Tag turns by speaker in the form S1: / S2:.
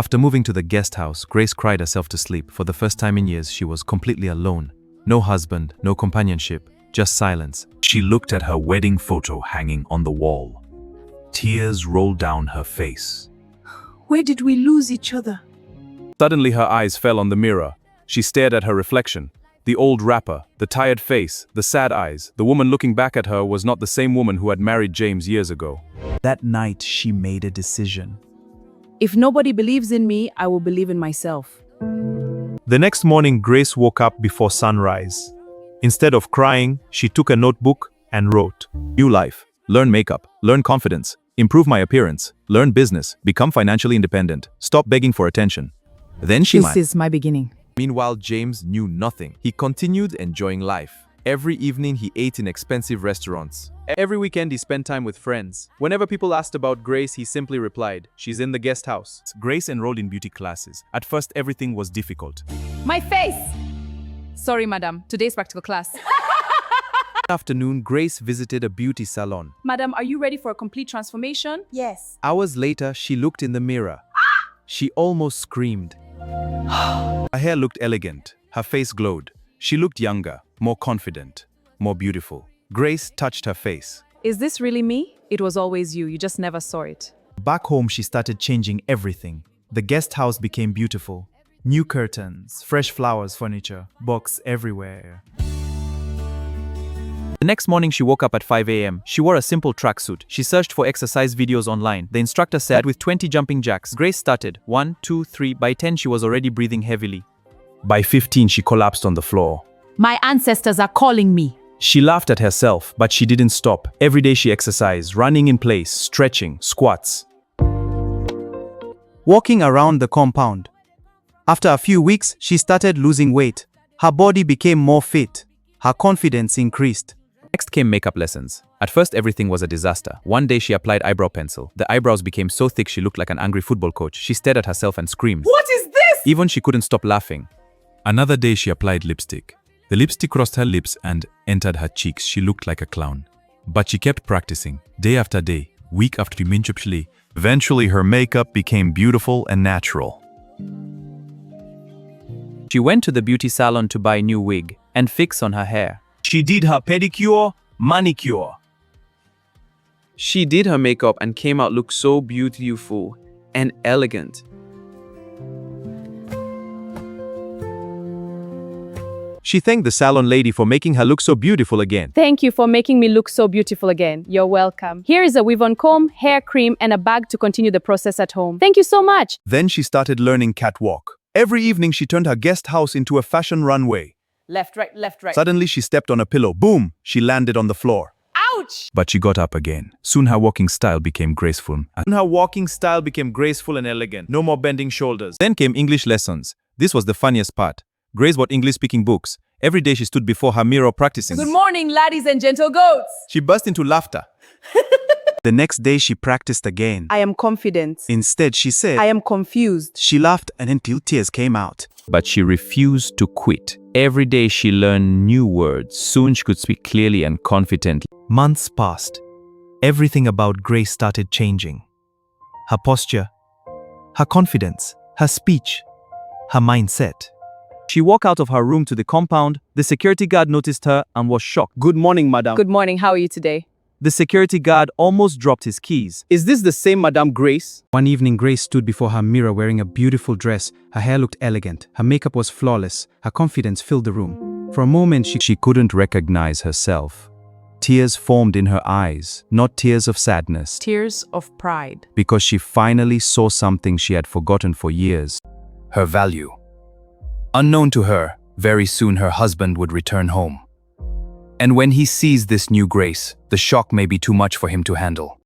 S1: After moving to the guest house, Grace cried herself to sleep. For the first time in years, she was completely alone. No husband, no companionship, just silence.
S2: She looked at her wedding photo hanging on the wall. Tears rolled down her face.
S3: Where did we lose each other?
S1: Suddenly her eyes fell on the mirror. She stared at her reflection. The old wrapper, the tired face, the sad eyes. The woman looking back at her was not the same woman who had married James years ago.
S4: That night, she made a decision.
S3: If nobody believes in me, I will believe in myself.
S5: The next morning, Grace woke up before sunrise. Instead of crying, she took a notebook and wrote,
S1: New life. Learn makeup. Learn confidence. Improve my appearance. Learn business. Become financially independent. Stop begging for attention. Then she
S3: This is my beginning.
S1: Meanwhile, James knew nothing. He continued enjoying life. Every evening he ate in expensive restaurants. Every weekend he spent time with friends. Whenever people asked about Grace, he simply replied, "She's in the guest house." Grace enrolled in beauty classes. At first, everything was difficult.
S6: My face! Sorry, madam. Today's practical class.
S1: Afternoon, Grace visited a beauty salon.
S6: Madam, are you ready for a complete transformation?
S3: Yes.
S1: Hours later, she looked in the mirror. She almost screamed. Her hair looked elegant. Her face glowed. She looked younger, more confident, more beautiful. Grace touched her face.
S6: Is this really me? It was always you. You just never saw it.
S4: Back home, she started changing everything. The guest house became beautiful. New curtains, fresh flowers, furniture, books everywhere.
S1: The next morning, she woke up at 5 a.m. She wore a simple tracksuit. She searched for exercise videos online. The instructor said with 20 jumping jacks. Grace started. 1, 2, 3. By 10, she was already breathing heavily. By 15, she collapsed on the floor.
S3: My ancestors are calling me.
S1: She laughed at herself, but she didn't stop. Every day she exercised, running in place, stretching, squats.
S4: Walking around the compound. After a few weeks, she started losing weight. Her body became more fit. Her confidence increased.
S1: Next came makeup lessons. At first, everything was a disaster. One day she applied eyebrow pencil. The eyebrows became so thick she looked like an angry football coach. She stared at herself and screamed.
S3: What is this?
S1: Even she couldn't stop laughing.
S2: Another day she applied lipstick. The lipstick crossed her lips and entered her cheeks. She looked like a clown. But she kept practicing, day after day, week after week. Eventually her makeup became beautiful and natural.
S1: She went to the beauty salon to buy a new wig and fix on her hair.
S5: She did her pedicure, manicure.
S1: She did her makeup and came out look so beautiful and elegant.
S5: She thanked the salon lady for making her look so beautiful again.
S6: Thank you for making me look so beautiful again. You're welcome. Here is a weave-on comb, hair cream, and a bag to continue the process at home. Thank you so much.
S5: Then she started learning catwalk. Every evening she turned her guest house into a fashion runway.
S6: Left, right, left, right.
S5: Suddenly she stepped on a pillow. Boom! She landed on the floor.
S6: Ouch!
S2: But she got up again. Soon her walking style became graceful.
S5: Her walking style became graceful and elegant. No more bending shoulders.
S1: Then came English lessons. This was the funniest part. Grace bought English-speaking books. Every day she stood before her mirror practicing.
S6: Good morning, laddies and gentle goats.
S5: She burst into laughter. The next day she practiced again.
S3: I am confident.
S4: Instead, she said,
S3: I am confused.
S4: she laughed and until tears came out.
S1: But she refused to quit. Every day she learned new words. Soon she could speak clearly and confidently.
S4: Months passed. Everything about Grace started changing. Her posture, her confidence, her speech, her mindset.
S1: She walked out of her room to the compound. The security guard noticed her and was shocked.
S5: Good morning, madam.
S6: Good morning. How are you today?
S1: The security guard almost dropped his keys.
S5: Is this the same Madame Grace?
S4: One evening, Grace stood before her mirror wearing a beautiful dress. Her hair looked elegant. Her makeup was flawless. Her confidence filled the room. For a moment,
S1: She couldn't recognize herself. Tears formed in her eyes, not tears of sadness,
S3: Tears of pride.
S1: because she finally saw something she had forgotten for years. Her value. Unknown to her, very soon her husband would return home. And when he sees this new Grace, the shock may be too much for him to handle.